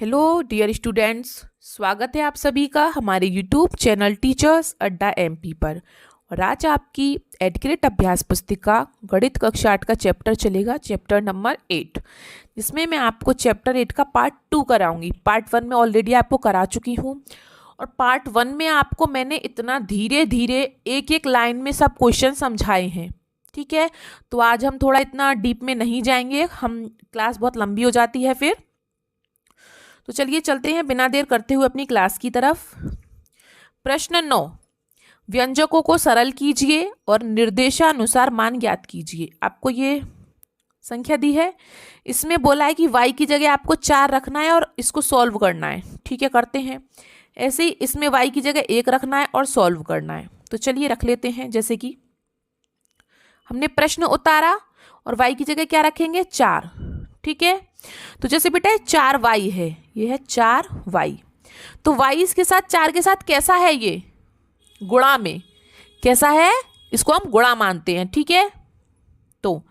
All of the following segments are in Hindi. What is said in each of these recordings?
हेलो डियर स्टूडेंट्स, स्वागत है आप सभी का हमारे यूट्यूब चैनल टीचर्स अड्डा एमपी पर। और आज आपकी एडक्रेट अभ्यास पुस्तिका गणित कक्षा 8 का चैप्टर चलेगा, चैप्टर नंबर 8, जिसमें मैं आपको चैप्टर 8 का पार्ट 2 कराऊंगी। पार्ट 1 में ऑलरेडी आपको करा चुकी हूँ और पार्ट 1 में आपको मैंने इतना धीरे धीरे एक एक लाइन में सब क्वेश्चन समझाए हैं। ठीक है, तो आज हम थोड़ा इतना डीप में नहीं जाएंगे, हम क्लास बहुत लंबी हो जाती है फिर। तो चलिए चलते हैं बिना देर करते हुए अपनी क्लास की तरफ। प्रश्न 9, व्यंजकों को सरल कीजिए और निर्देशानुसार मान ज्ञात कीजिए। आपको ये संख्या दी है, इसमें बोला है कि y की जगह आपको 4 रखना है और इसको सॉल्व करना है। ठीक है, करते हैं। ऐसे ही इसमें y की जगह 1 रखना है और सॉल्व करना है। तो चलिए रख लेते हैं। जैसे कि हमने प्रश्न उतारा और y की जगह क्या रखेंगे, 4। ठीक है, तो जैसे बेटा 4y है, ये है 4y, तो y इसके साथ 4 के साथ कैसा है, ये गुणा में कैसा है, इसको हम गुणा मानते हैं। ठीक है, तो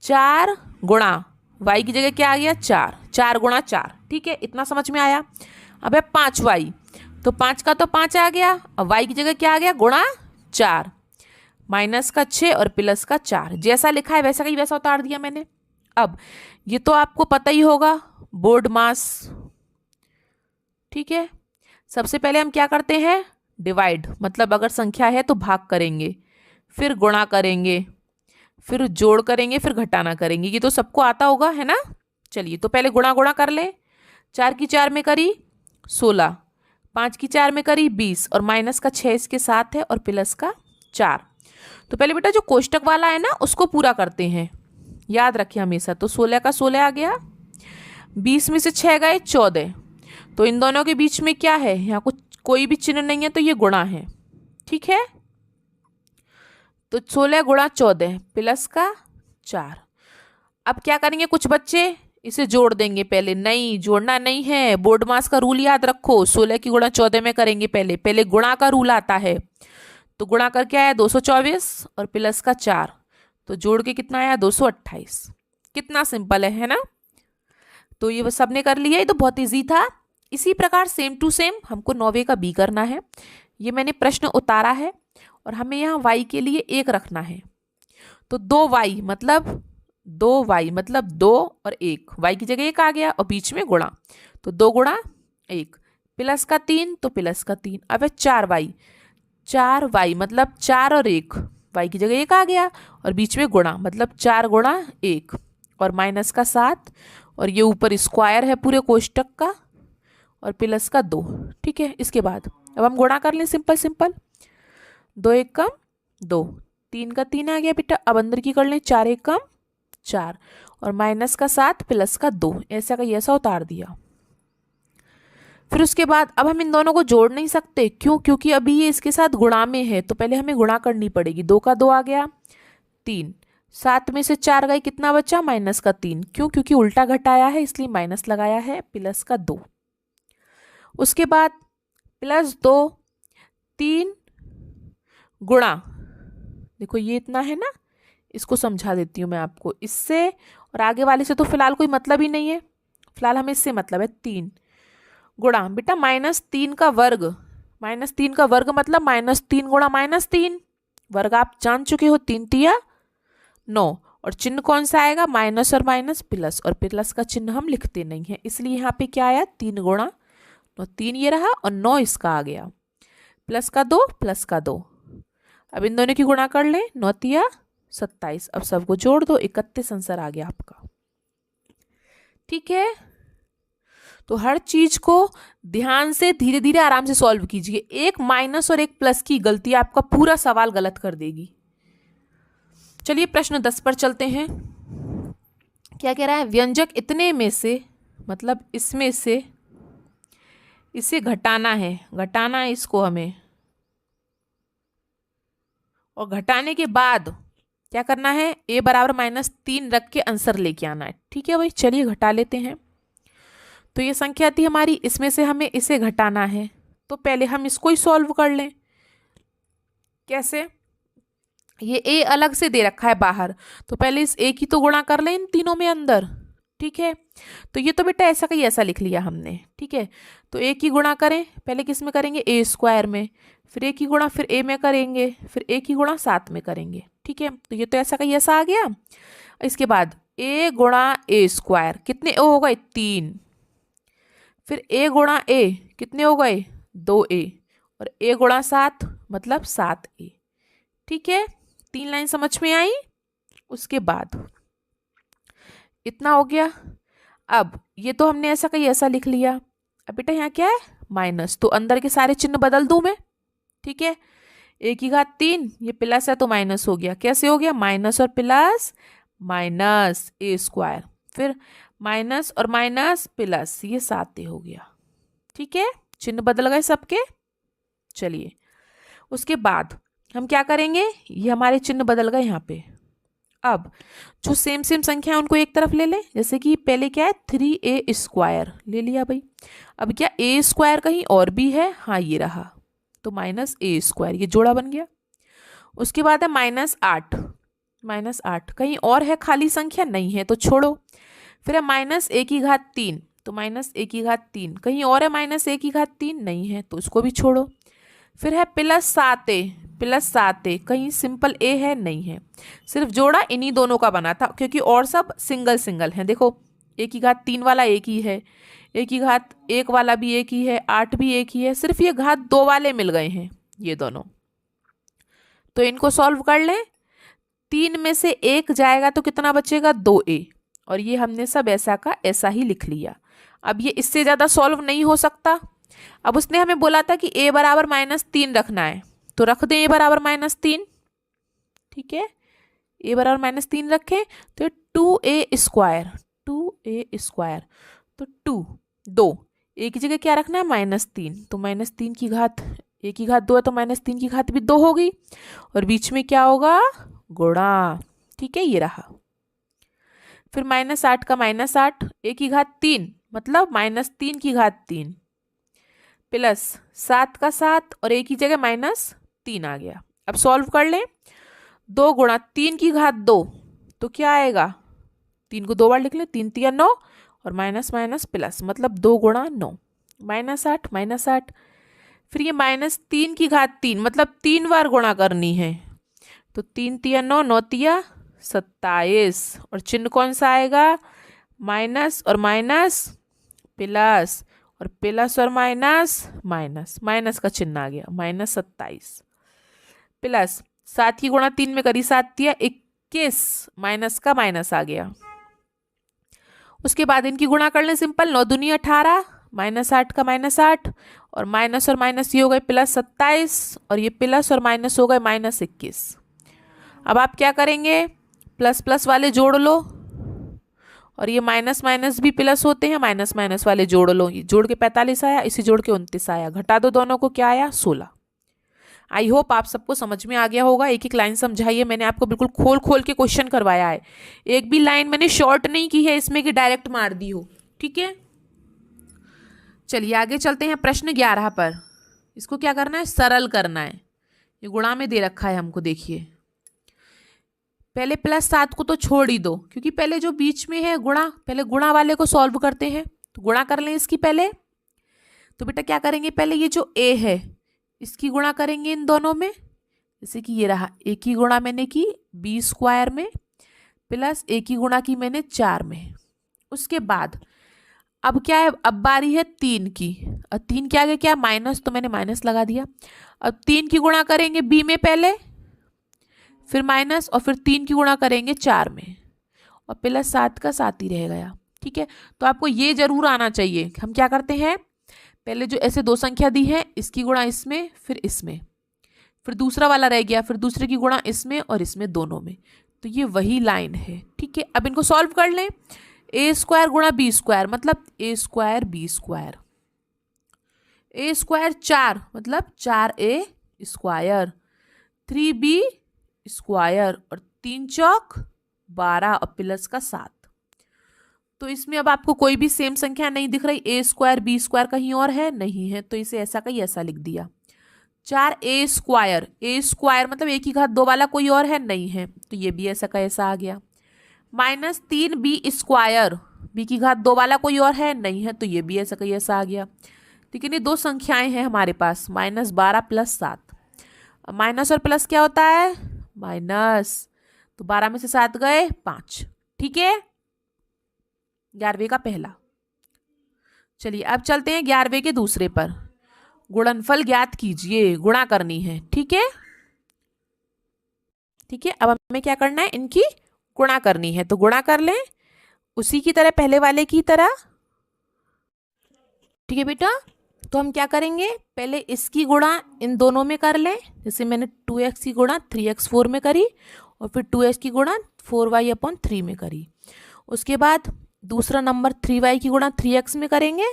4 गुणा y की जगह क्या आ गया, 4, 4 गुणा 4। ठीक है, इतना समझ में आया। अब है 5y, तो 5 का तो 5 आ गया, अब y की जगह क्या आ गया, गुणा 4, माइनस का 6 और प्लस का 4। जैसा लिखा है वैसा का ही वैसा उतार दिया मैंने। अब ये तो आपको पता ही होगा, बोर्ड मास। ठीक है, सबसे पहले हम क्या करते हैं, डिवाइड, मतलब अगर संख्या है तो भाग करेंगे, फिर गुणा करेंगे, फिर जोड़ करेंगे, फिर घटाना करेंगे। ये तो सबको आता होगा, है ना। चलिए तो पहले गुणा गुणा कर ले। 4 की 4 में करी 16, 5 की 4 में करी 20 और माइनस का 6 इसके साथ है और प्लस का 4। तो पहले बेटा जो कोष्टक वाला है ना उसको पूरा करते हैं, याद रखिए हमेशा। तो 16 का 16 आ गया, 20 में से 6 गए 14, तो इन दोनों के बीच में क्या है, यहाँ कुछ कोई भी चिन्ह नहीं है, तो ये गुणा है। ठीक है, तो 16 गुणा 14 प्लस का 4। अब क्या करेंगे, कुछ बच्चे इसे जोड़ देंगे पहले। नहीं, जोड़ना नहीं है, बोर्ड मास का रूल याद रखो। 16 की गुणा 14 में करेंगे, पहले पहले गुणा का रूल आता है। तो गुणा करके आया 224 और प्लस का 4, तो जोड़ के कितना आया, 228। कितना सिंपल है ना। तो ये सब ने कर लिया, ये तो बहुत इजी था। इसी प्रकार सेम टू सेम हमको 9वें का बी करना है। ये मैंने प्रश्न उतारा है और हमें यहाँ y के लिए 1 रखना है। तो 2y मतलब 2 और 1, y की जगह 1 आ गया और बीच में गुणा, तो 2 गुणा 1 प्लस का 3, तो प्लस का 3। अब है 4y मतलब 4 और 1, y की जगह 1 आ गया और बीच में गुणा, मतलब 4 गुणा 1 और माइनस का 7, और ये ऊपर स्क्वायर है पूरे कोष्टक का और प्लस का 2। ठीक है, इसके बाद अब हम गुणा कर लें, सिंपल सिंपल। 2 1 कम 2, 3 का 3 आ गया बेटा। अब अंदर की कर लें, 4 1 कम 4 और माइनस का 7 प्लस का 2, ऐसा का ऐसा उतार दिया। फिर उसके बाद अब हम इन दोनों को जोड़ नहीं सकते, क्यों, क्योंकि अभी ये इसके साथ गुणा में है, तो पहले हमें गुणा करनी पड़ेगी। 2 का 2 आ गया 3, 7 में से 4 गए, कितना बचा, माइनस का 3। क्यों, क्योंकि उल्टा घटाया है इसलिए माइनस लगाया है, प्लस का 2। उसके बाद प्लस 2 3 गुणा, देखो ये इतना है ना, इसको समझा देती हूँ मैं आपको इससे, और आगे वाले से तो फिलहाल कोई मतलब ही नहीं है, फिलहाल हमें इससे मतलब है। 3 गुणा बेटा -3 का वर्ग, -3 का वर्ग मतलब -3 गुणा -3, वर्ग आप जान चुके हो, 3 तिया 9, और चिन्ह कौन सा आएगा, माइनस और माइनस प्लस, और प्लस का चिन्ह हम लिखते नहीं है, इसलिए यहाँ पे क्या आया, 3 गुणा 9, 3 ये रहा और 9 इसका आ गया, प्लस का 2 प्लस का 2। अब इन दोनों की गुणा कर ले, 9 तिया 27, अब सबको जोड़ दो, 31 आंसर आ गया आपका। ठीक है, तो हर चीज को ध्यान से धीरे धीरे आराम से सॉल्व कीजिए। एक माइनस और एक प्लस की गलती आपका पूरा सवाल गलत कर देगी। चलिए प्रश्न 10 पर चलते हैं। क्या कह रहा है, व्यंजक इतने में से, मतलब इसमें से इसे घटाना है, घटाना है इसको हमें, और घटाने के बाद क्या करना है, a बराबर -3 रख के आंसर लेके आना है। ठीक है भाई, चलिए घटा लेते हैं। तो ये संख्या थी हमारी, इसमें से हमें इसे घटाना है, तो पहले हम इसको ही सॉल्व कर लें। कैसे, ये a अलग से दे रखा है बाहर, तो पहले इस a की तो गुणा कर लें इन तीनों में अंदर, ठीक है, तो ये तो बेटा ऐसा का ही ऐसा लिख लिया हमने। ठीक है, तो ए की गुणा करें, पहले किस में करेंगे, ए स्क्वायर में, फिर ए की गुणा फिर ए में करेंगे, फिर ए की गुणा 7 में करेंगे। ठीक है, तो ये तो ऐसा का ही ऐसा आ गया। इसके बाद ए गुणा ए स्क्वायर, कितने ए हो गए, 3। फिर ए गुणा ए, कितने हो गए, 2a, और ए गुणा 7 मतलब 7a। ठीक है, 3 लाइन समझ में आई। उसके बाद इतना हो गया। अब ये तो हमने ऐसा कहीं ऐसा लिख लिया। अब बेटा यहाँ क्या है, माइनस, तो अंदर के सारे चिन्ह बदल दूं मैं। ठीक है, ए की घात 3, ये प्लस है तो माइनस हो गया। कैसे हो गया, माइनस और प्लस, माइनस ए स्क्वायर, फिर माइनस और माइनस प्लस, ये 7a हो गया। ठीक है, चिन्ह बदल गए सबके। चलिए, उसके बाद हम क्या करेंगे, ये हमारे चिन्ह बदल गए यहाँ पे। अब जो सेम सेम संख्या है उनको एक तरफ ले लें। जैसे कि पहले क्या है, 3a स्क्वायर ले लिया भाई। अब क्या a स्क्वायर कहीं और भी है, हाँ ये रहा, तो माइनस a स्क्वायर, ये जोड़ा बन गया। उसके बाद है -8, -8 कहीं और है खाली संख्या, नहीं है तो छोड़ो। फिर है -a की घात 3, तो -a की घात 3 कहीं और है, -a की घात 3 नहीं है तो उसको भी छोड़ो। फिर है +7a कहीं सिंपल a है, नहीं है, सिर्फ जोड़ा इन्हीं दोनों का बना था, क्योंकि और सब सिंगल सिंगल हैं। देखो, a की घात 3 वाला एक ही है, a की घात 1 वाला भी एक ही है, 8 भी एक ही है, सिर्फ ये घात 2 वाले मिल गए हैं ये दोनों। तो इनको सॉल्व कर लें। 3 में से 1 जाएगा तो कितना बचेगा, 2a, और ये हमने सब ऐसा का ऐसा ही लिख लिया। अब ये इससे ज़्यादा सॉल्व नहीं हो सकता। अब उसने हमें बोला था कि a बराबर -3 रखना है, तो रख दें a बराबर -3। ठीक है, a बराबर -3 रखें, तो 2a स्क्वायर, 2a स्क्वायर, तो 2 a की जगह क्या रखना है, -3, तो -3 की घात, a की घात 2 है तो -3 की घात भी 2 होगी, और बीच में क्या होगा, गुणा। ठीक है, ये रहा। फिर -8 का -8, a की घात 3 मतलब -3 की घात 3, प्लस 7 का 7, और a की जगह -3 आ गया। अब सॉल्व कर लें। 2 गुणा 3 की घात 2, तो क्या आएगा, 3 को 2 बार लिख लें, 3 3 9, और माइनस माइनस प्लस मतलब 2 गुणा 9, -8 -8। फिर ये -3 की घात 3 मतलब 3 बार गुणा करनी है, तो 3 3 9, 9 3 27, और चिन्ह कौन सा आएगा, माइनस और माइनस प्लस, और प्लस और माइनस माइनस, माइनस का चिन्ह आ गया, -27 प्लस 7 की गुणा 3 में करी, 7 दिया 21, माइनस का माइनस आ गया। उसके बाद इनकी गुणा कर लें सिंपल, 9 दूनी 18, -8 का -8, और माइनस ये हो गए +27, और ये प्लस और माइनस हो गए -21। अब आप क्या करेंगे, प्लस प्लस वाले जोड़ लो, और ये माइनस माइनस भी प्लस होते हैं, माइनस माइनस वाले जोड़ लो, ये जोड़ के 45 आया, इसी जोड़ के 29 आया, घटा दो दोनों को, क्या आया, 16। आई होप आप सबको समझ में आ गया होगा। एक एक लाइन समझाइए, मैंने आपको बिल्कुल खोल खोल के क्वेश्चन करवाया है, एक भी लाइन मैंने शॉर्ट नहीं की है इसमें कि डायरेक्ट मार दी हो। ठीक है, चलिए आगे चलते हैं प्रश्न 11 पर। इसको क्या करना है, सरल करना है। ये गुणा में दे रखा है हमको, देखिए पहले +7 को तो छोड़ ही दो, क्योंकि पहले जो बीच में है गुणा, पहले गुणा वाले को सॉल्व करते हैं, तो गुणा कर लें इसकी पहले। तो बेटा क्या करेंगे, पहले ये जो a है इसकी गुणा करेंगे इन दोनों में, जैसे कि ये रहा, a की गुणा मैंने की b स्क्वायर में, प्लस a की गुणा की मैंने 4 में। उसके बाद अब क्या है, अब बारी है 3 की, और 3 के आगे क्या, माइनस, तो मैंने माइनस लगा दिया। अब 3 की गुणा करेंगे b में पहले, फिर माइनस, और फिर 3 की गुणा करेंगे 4 में, और प्लस 7 का 7 ही रह गया। ठीक है, तो आपको ये जरूर आना चाहिए। हम क्या करते हैं, पहले जो ऐसे दो संख्या दी है इसकी गुणा इसमें, फिर इसमें, फिर दूसरा वाला रह गया, फिर दूसरे की गुणा इसमें और इसमें, दोनों में, तो ये वही लाइन है। ठीक है, अब इनको सॉल्व कर लें। a स्क्वायर गुणा b स्क्वायर मतलब a square b square, a square 4 मतलब 4a स्क्वायर, 3b स्क्वायर, और 3 चौक 12, और प्लस का 7। तो इसमें अब आपको कोई भी सेम संख्या नहीं दिख रही, a स्क्वायर b स्क्वायर कहीं और है, नहीं है, तो इसे ऐसा का ही ऐसा लिख दिया। 4a स्क्वायर मतलब a की घात 2 वाला कोई और है, नहीं है, तो ये भी ऐसा का ऐसा आ गया। -3b स्क्वायर बी की घात 2 वाला कोई और है? नहीं है, तो ये भी ऐसा कहीं ऐसा आ गया। लेकिन ये दो संख्याएं हैं हमारे पास, -12 + 7। माइनस और प्लस क्या होता है? माइनस। तो 12 में से 7 गए 5। ठीक है, 11वें का पहला। चलिए अब चलते हैं 11वें के दूसरे पर। गुणनफल ज्ञात कीजिए, गुणा करनी है। ठीक है, ठीक है, अब हमें क्या करना है? इनकी गुणा करनी है। तो गुणा कर लें उसी की तरह, पहले वाले की तरह। ठीक है बेटा, तो हम क्या करेंगे? पहले इसकी गुणा इन दोनों में कर लें। जैसे मैंने 2x की गुणा 3x4 में करी, और फिर 2x की गुणा 4y/3 में करी। उसके बाद दूसरा नंबर 3y की गुणा 3x में करेंगे,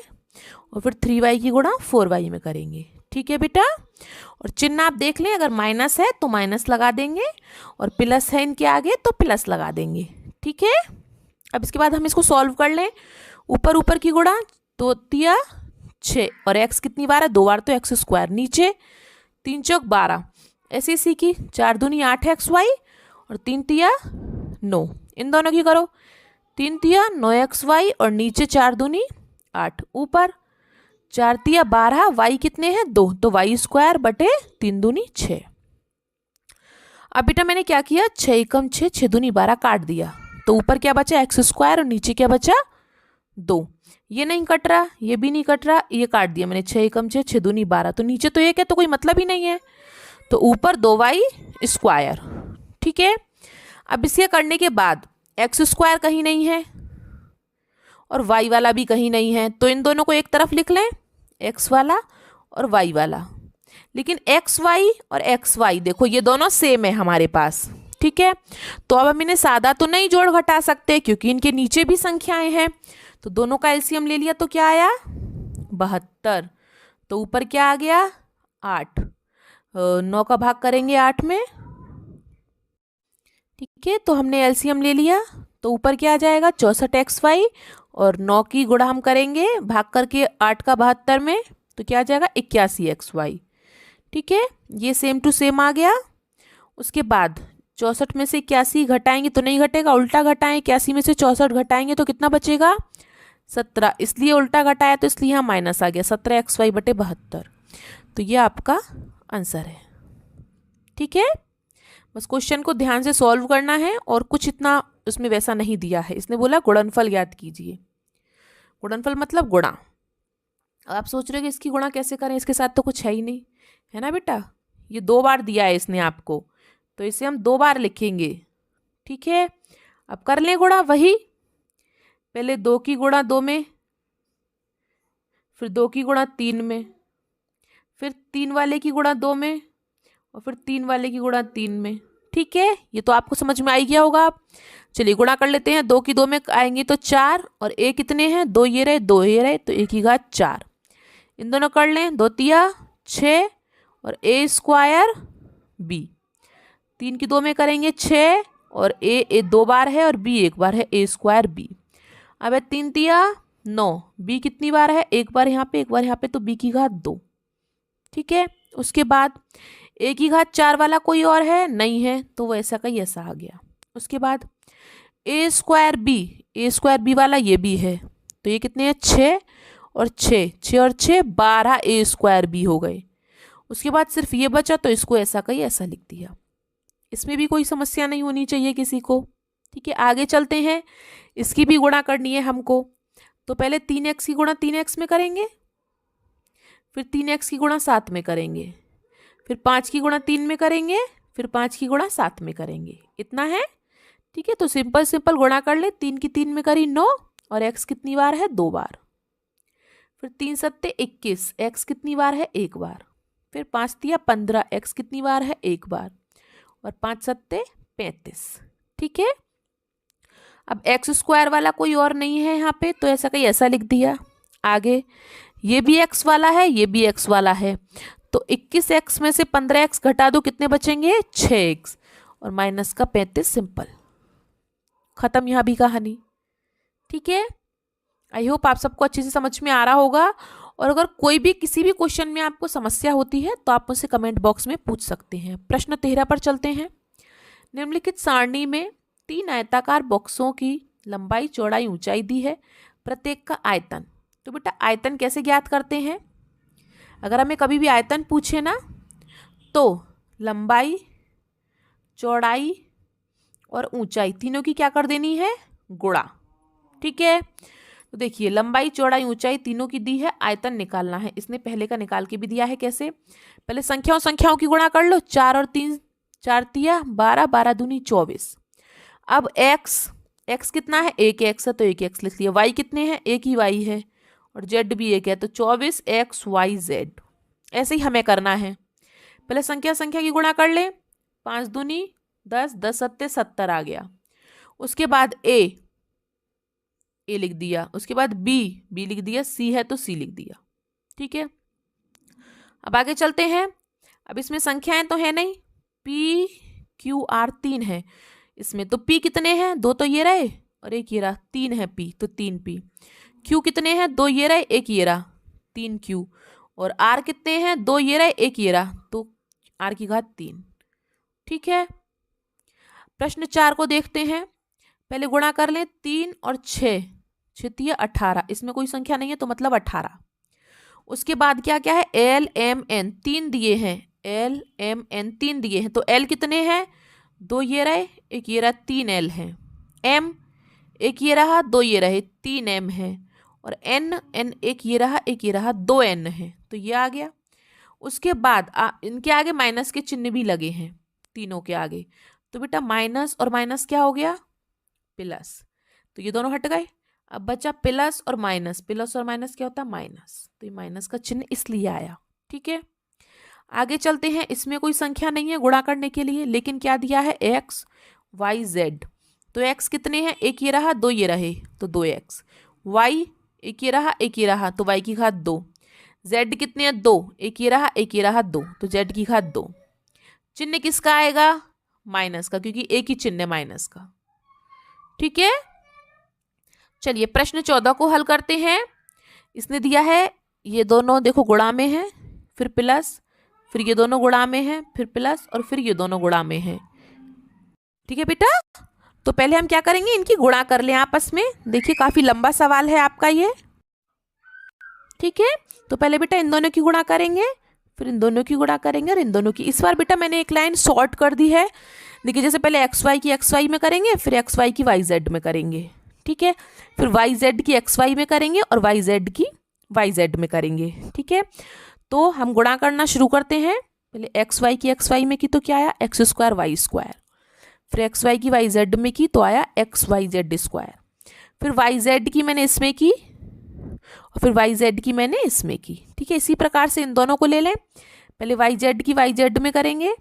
और फिर 3y की गुणा 4y में करेंगे। ठीक है बेटा, और चिन्ह आप देख लें, अगर माइनस है तो माइनस लगा देंगे, और प्लस है इनके आगे तो प्लस लगा देंगे। ठीक है, अब इसके बाद हम इसको सॉल्व कर लें। ऊपर ऊपर की गुणा, 2 तिया 6, और x कितनी बार है? 2 बार, तो x²। नीचे 3 चौक 12, ऐसे सीखी। 4 दूनी 8xy, और 3 तिया 9। इन दोनों की करो, 3 तिया 9xy, और नीचे 4 दूनी 8। ऊपर 4 तिया 12, y कितने हैं? 2, तो y² बटे 3 दूनी 6। अब बेटा मैंने क्या किया? 6 एकम 6, 6 दूनी 12 काट दिया। तो ऊपर क्या बचा? x², और नीचे क्या बचा? 2। ये नहीं कट रहा, ये भी नहीं कट रहा, ये काट दिया मैंने। 6 एकम 6, 6 दूनी 12, तो नीचे तो 1 है, तो कोई मतलब ही नहीं है। तो ऊपर 2y²। ठीक है, अब इसे करने के बाद x² कहीं नहीं है, और y वाला भी कहीं नहीं है, तो इन दोनों को एक तरफ लिख लें, x वाला और y वाला। लेकिन xy और xy देखो ये दोनों सेम है हमारे पास। ठीक है, तो अब हम इन्हें सादा तो नहीं जोड़ घटा सकते, क्योंकि इनके नीचे भी संख्याएं हैं। तो दोनों का एलसीएम ले लिया, तो क्या आया? 72। तो ऊपर क्या आ गया? 8। 9 का भाग करेंगे 8 में। ठीक है, तो हमने एलसीएम ले लिया, तो ऊपर क्या आ जाएगा? 64xy, और 9 की गुणा हम करेंगे भाग करके 8 का 72 में, तो क्या आ जाएगा? 81xy। ठीक है, ये सेम टू सेम आ गया। उसके बाद 64 में से 81 घटाएंगे तो नहीं घटेगा, उल्टा घटाएं। 81 में से 64 घटाएंगे तो कितना बचेगा? 17। इसलिए उल्टा घटाया, तो इसलिए यहाँ माइनस आ गया, 17xy बटे 72। तो ये आपका आंसर है। ठीक है, बस क्वेश्चन को ध्यान से सॉल्व करना है, और कुछ इतना उसमें वैसा नहीं दिया है। इसने बोला गुणनफल ज्ञात कीजिए। गुणनफल मतलब गुणा। अब आप सोच रहे हो कि इसकी गुणा कैसे करें, इसके साथ तो कुछ है ही नहीं, है ना बेटा? ये 2 बार दिया है इसने आपको, तो इसे हम 2 बार लिखेंगे। ठीक है, अब कर लें गुणा। वही पहले 2 की गुणा 2 में, फिर 2 की गुणा 3 में, फिर 3 वाले की गुणा 2 में, और फिर 3 वाले की गुणा 3 में। ठीक है, ये तो आपको समझ में आ ही गया होगा। आप चलिए गुणा कर लेते हैं। 2 की 2 में आएंगे तो 4, और a कितने हैं? 2 ये रहे, 2 ये रहे, तो 1 की घात 4। इन दोनों कर लें, 2 तिया 6, और a² b। 3 की 2 में करेंगे 6, और a 2 बार है और b 1 बार है, a² b। अब है 3 तिया 9, b कितनी बार है? 1 बार यहाँ पे, 1 बार यहाँ पे, तो b की घात 2। ठीक है, उसके बाद a की घात 4 वाला कोई और है? नहीं है, तो वो ऐसा का ही ऐसा आ गया। उसके बाद a² b वाला ये भी है, तो ये कितने हैं? 6 और 6, 6 और 6 12 a² b हो गए। उसके बाद सिर्फ ये बचा, तो इसको ऐसा का ही ऐसा लिख दिया। इसमें भी कोई समस्या नहीं होनी चाहिए किसी को। ठीक है, आगे चलते हैं। इसकी भी गुणा करनी है हमको। तो पहले 3x की गुणा 3x में करेंगे, फिर 3x की गुणा 7 में करेंगे, फिर 5 की गुणा 3 में करेंगे, फिर 5 की गुणा 7 में करेंगे। इतना है। ठीक है, तो सिंपल सिंपल गुणा कर ले। 3 की 3 में करी 9, और x कितनी बार है? 2 बार। फिर 3 सत्ते 21, x कितनी बार है? 1 बार। फिर 5 तिया 15, x कितनी बार है? 1 बार। और 5 सत्ते 35। ठीक है, अब x² वाला कोई और नहीं है यहाँ पे, तो ऐसा कहीं ऐसा लिख दिया। आगे ये भी x वाला है, ये भी x वाला है, तो 21x में से 15x घटा दो, कितने बचेंगे? 6x, और माइनस का 35। सिंपल, खत्म यहाँ भी कहानी। ठीक है, आई होप आप सबको अच्छे से समझ में आ रहा होगा। और अगर कोई भी किसी भी क्वेश्चन में आपको समस्या होती है तो आप मुझसे कमेंट बॉक्स में पूछ सकते हैं। प्रश्न 13 पर चलते हैं। निम्नलिखित सारणी में 3 आयताकार बॉक्सों की लंबाई चौड़ाई ऊंचाई दी है, प्रत्येक का आयतन। तो बेटा आयतन कैसे ज्ञात करते हैं? अगर हमें कभी भी आयतन पूछे ना तो लंबाई चौड़ाई और ऊंचाई तीनों की क्या कर देनी है? गुणा। ठीक है, तो देखिए लंबाई चौड़ाई ऊंचाई तीनों की दी है, आयतन निकालना है। इसने पहले का निकाल के भी दिया है। कैसे? पहले संख्याओं की गुणा कर लो। 4 और 3, 4 तिया 12, 12 दूनी 24। अब x कितना है? एक x है तो एक x लिख लिया। y कितने हैं? एक ही y है और z भी एक है, तो 24xyz। ऐसे ही हमें करना है। पहले संख्या की गुणा कर ले। 5 दूनी 10, 10 सत्ते 70 आ गया। उसके बाद a लिख दिया, उसके बाद b लिख दिया, c है तो c लिख दिया। ठीक है, अब आगे चलते हैं। अब इसमें संख्याएं तो है नहीं, p q r 3 है इसमें, तो p कितने हैं? 2 तो ये रहे और एक ये रहा, 3 है p, तो 3p। q कितने हैं? 2 ये रहे एक ये रहा, 3q। और r कितने हैं? 2 ये रहे एक ये रहा, तो r की घात 3। ठीक है, प्रश्न 4 को देखते हैं। पहले गुणा कर लें। 3 और 6, 6 तिया 18। इसमें कोई संख्या नहीं है तो मतलब 18। उसके बाद क्या क्या है? एल एम एन 3 दिए हैं, एल एम एन 3 दिए हैं, तो एल कितने हैं? 2 ये रहे एक ये रहा, 3 एल है। एम एक ये रहा 2 ये रहे, 3 एम है। और एन एक ये रहा एक ये रहा, 2 एन है, तो ये आ गया। उसके बाद इनके आगे माइनस के चिन्ह भी लगे हैं तीनों के आगे, तो बेटा माइनस और माइनस क्या हो गया? प्लस, तो ये दोनों हट गए। अब बचा प्लस और माइनस, प्लस और माइनस क्या होता है? माइनस, तो ये माइनस का चिन्ह इसलिए आया। ठीक है, आगे चलते हैं। इसमें कोई संख्या नहीं है गुणा करने के लिए, लेकिन क्या दिया है? x y z। तो x कितने हैं? एक ये रहा 2 ये रहे, तो 2x। y एक ये रहा एक ये रहा, तो y की घात 2। z कितने हैं? 2, एक ये रहा एक ये रहा 2, तो z की घात 2। चिन्ह किसका आएगा? माइनस का, क्योंकि एक ही चिन्ह है माइनस का। ठीक है, चलिए प्रश्न 14 को हल करते हैं। इसने दिया है ये दोनों देखो गुणा में है, फिर प्लस, फिर ये दोनों गुणा में है, फिर प्लस, और फिर ये दोनों गुणा में है। ठीक है बेटा, तो पहले हम क्या करेंगे? इनकी गुणा कर लें आपस में। देखिए काफी लंबा सवाल है आपका ये। ठीक है, तो पहले बेटा इन दोनों की गुणा करेंगे, फिर इन दोनों की गुणा करेंगे और इन दोनों की। इस बार बेटा मैंने एक लाइन शॉर्ट कर दी है। देखिए जैसे पहले एक्स वाई की एक्स वाई में करेंगे, फिर एक्स वाई की वाई जेड में करेंगे। ठीक है, फिर वाई जेड की एक्स वाई में करेंगे और वाई जेड की वाई जेड में करेंगे। ठीक है, तो हम गुणा करना शुरू करते हैं। पहले एक्स वाई की एक्स वाई में की तो क्या आया? X square y square. फिर एक्स वाई की वाई जेड में की तो आया एक्स वाई जेड स्क्वायर। फिर वाई जेड की मैंने इसमें की और फिर वाई जेड की मैंने इसमें की। ठीक है, इसी प्रकार से इन दोनों को ले लें। पहले वाई जेड की वाई जेड में करेंगे,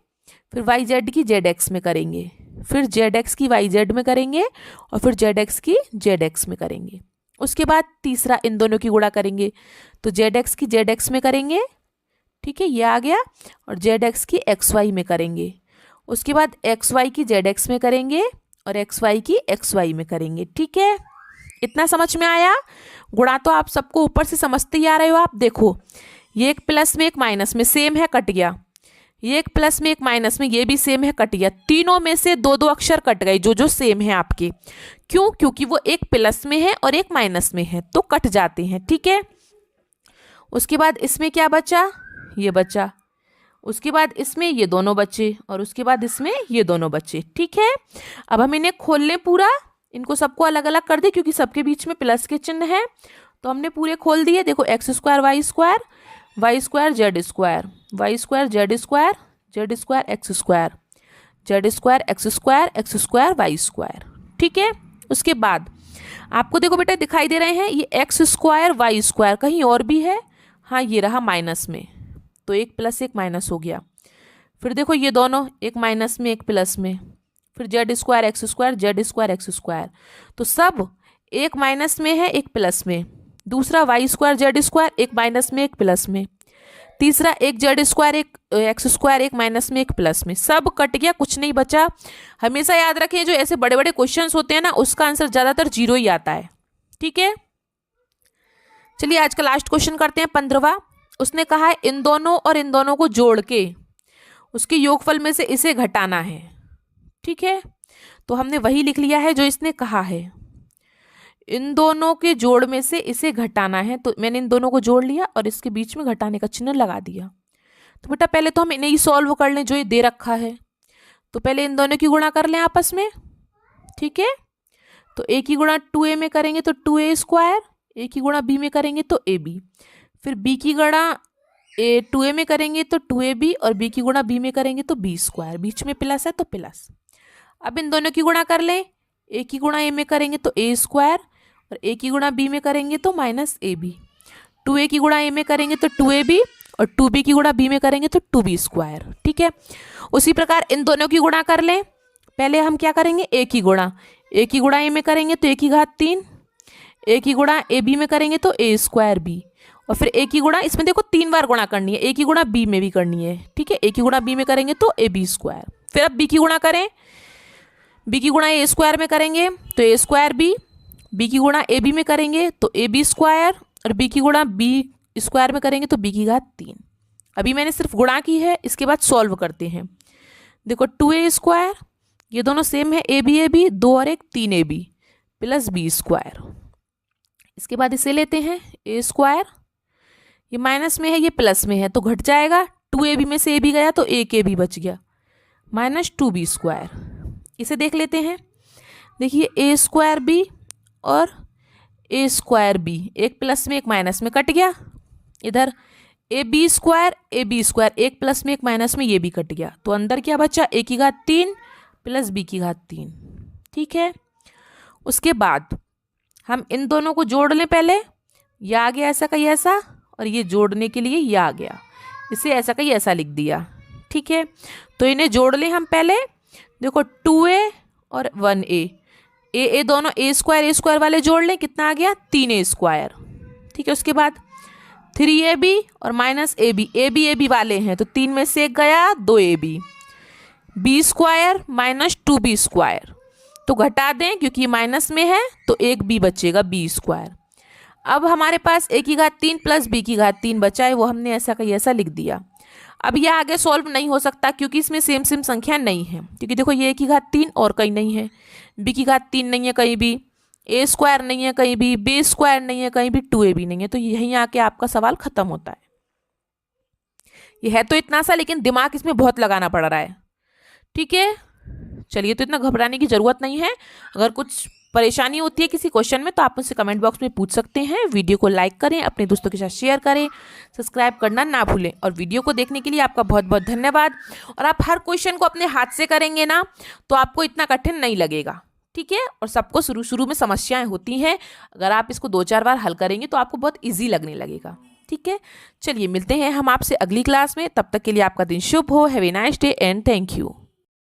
फिर वाई जेड की जेड एक्स में करेंगे, फिर जेड एक्स की वाई जेड में करेंगे और फिर जेड एक्स की जेड एक्स में करेंगे। उसके बाद तीसरा इन दोनों की गुणा करेंगे, तो जेड एक्स की जेड एक्स में करेंगे। ठीक है, ये आ गया। और जेड एक्स की एक्स वाई में करेंगे। उसके बाद एक्स वाई की जेड एक्स में करेंगे और एक्स वाई की एक्स वाई में करेंगे। ठीक है, इतना समझ में आया? गुणा तो आप सबको ऊपर से समझते ही आ रहे हो। आप देखो ये एक प्लस में एक माइनस में सेम है, कट गया। ये एक प्लस में एक माइनस में, ये भी सेम है, कट गया। तीनों में से दो दो अक्षर कट गए जो जो सेम है आपके। क्यों? क्योंकि वो एक प्लस में है और एक माइनस में है, तो कट जाते हैं। ठीक है, उसके बाद इसमें क्या बचा? ये बचा। उसके बाद इसमें ये दोनों बचे और उसके बाद इसमें ये दोनों बचे। ठीक है, अब हम इन्हें खोल लें पूरा। इनको सबको अलग अलग कर दे क्योंकि सबके बीच में प्लस के चिन्ह है, तो हमने पूरे खोल दिए। देखो x square y square, y square z square, y square z square, z square x square, z square x square, x square y square. ठीक है, उसके बाद आपको देखो बेटा दिखाई दे रहे हैं ये एक्स स्क्वायर वाई स्क्वायर, कहीं और भी है? हाँ, ये रहा माइनस में, तो एक प्लस एक माइनस हो गया। फिर देखो ये दोनों, एक माइनस में एक प्लस में, फिर Z square x square, z square x square, तो सब एक माइनस में है एक प्लस में। दूसरा वाई स्क्वायर जेड स्क्वायर, एक माइनस में एक प्लस में। तीसरा एक जेड स्क्वायर एक एक्स स्क्वायर, एक माइनस में एक प्लस में। सब कट गया, कुछ नहीं बचा। हमेशा याद रखें जो ऐसे बड़े बड़े क्वेश्चंस होते हैं ना, उसका आंसर ज्यादातर 0 ही आता है। ठीक है, चलिए आज का लास्ट क्वेश्चन करते हैं 15वां। उसने कहा है इन दोनों और इन दोनों को जोड़ के उसके योगफल में से इसे घटाना है। ठीक है, तो हमने वही लिख लिया है जो इसने कहा है। इन दोनों के जोड़ में से इसे घटाना है, तो मैंने इन दोनों को जोड़ लिया और इसके बीच में घटाने का चिन्ह लगा दिया। तो बेटा पहले तो हम इन्हें ही सॉल्व कर लें जो ये दे रखा है। तो पहले इन दोनों की गुणा कर लें आपस में, ठीक है। तो a की गुणा 2a में करेंगे तो 2a स्क्वायर, a की गुणा b में करेंगे तो ab, फिर b की गुणा 2a में करेंगे तो 2ab और b की गुणा b में करेंगे तो b स्क्वायर, बीच में प्लस है तो प्लस। अब इन दोनों की गुणा कर लें, a की गुणा a में करेंगे तो a स्क्वायर और a की गुणा b में करेंगे तो माइनस ab, 2a की गुणा a में करेंगे तो 2ab और 2b की गुणा b में करेंगे तो 2b स्क्वायर, ठीक है। उसी प्रकार इन दोनों की गुणा कर लें। पहले हम क्या करेंगे, a की गुणा a में करेंगे तो a की घात 3, a की गुणा ab में करेंगे तो a स्क्वायर b, और फिर a की गुणा, इसमें देखो 3 बार गुणा करनी है, a की गुणा b में भी करनी है, ठीक है। a की गुणा b में करेंगे तो ab स्क्वायर, फिर अब b की गुणा करें, b की गुणा a स्क्वायर में करेंगे तो a स्क्वायर b की गुणा ab में करेंगे तो ab स्क्वायर और b की गुणा b स्क्वायर में करेंगे तो b की घात 3। अभी मैंने सिर्फ गुणा की है, इसके बाद सॉल्व करते हैं। देखो 2a स्क्वायर, ये दोनों सेम है, ab 2 और 1 3ab प्लस b स्क्वायर। इसके बाद इसे लेते हैं a स्क्वायर, ये माइनस में है ये प्लस में है तो घट जाएगा, 2ab में से ab गया तो 1ab बच गया, माइनस 2b स्क्वायर। इसे देख लेते हैं, देखिए a स्क्वायर b और a स्क्वायर b, एक प्लस में एक माइनस में कट गया, इधर ab स्क्वायर एक प्लस में एक माइनस में ये भी कट गया, तो अंदर क्या बचा, a की घात 3 प्लस b की घात 3, ठीक है। उसके बाद हम इन दोनों को जोड़ लें, पहले यह आ गया ऐसा का ऐसा और ये जोड़ने के लिए यह आ गया, इसे ऐसा का ऐसा लिख दिया, ठीक है। तो इन्हें जोड़ लें हम पहले, देखो 2a और 1a, ए दोनों a स्क्वायर वाले जोड़ लें, कितना आ गया 3a स्क्वायर, ठीक है। उसके बाद 3ab और माइनस ab वाले हैं तो 3 में से एक गया 2ab, b square minus 2b square, तो घटा दें क्योंकि माइनस में है तो एक b बचेगा b स्क्वायर। अब हमारे पास a की घात 3 प्लस b की घात 3 बचा है, वो हमने ऐसा का ऐसा लिख दिया। अब यह आगे सॉल्व नहीं हो सकता क्योंकि इसमें सेम संख्या नहीं है, क्योंकि देखो ये a की घात 3 और कहीं नहीं है, b की घात 3 नहीं है कहीं भी, a स्क्वायर नहीं है कहीं भी, b स्क्वायर नहीं है कहीं भी, 2ab नहीं है, तो यहीं आके आपका सवाल खत्म होता है। ये है तो इतना सा, लेकिन दिमाग इसमें बहुत लगाना पड़ रहा है, ठीक है। चलिए, तो इतना घबराने की ज़रूरत नहीं है। अगर कुछ परेशानी होती है किसी क्वेश्चन में तो आप मुझसे कमेंट बॉक्स में पूछ सकते हैं। वीडियो को लाइक करें, अपने दोस्तों के साथ शेयर करें, सब्सक्राइब करना ना भूलें। और वीडियो को देखने के लिए आपका बहुत बहुत धन्यवाद। और आप हर क्वेश्चन को अपने हाथ से करेंगे ना तो आपको इतना कठिन नहीं लगेगा, ठीक है। और सबको शुरू में समस्याएं होती हैं, अगर आप इसको 2-4 बार हल करेंगे तो आपको बहुत ईजी लगने लगेगा, ठीक है। चलिए, मिलते हैं हम आपसे अगली क्लास में, तब तक के लिए आपका दिन शुभ हो। Have a nice day and thank you.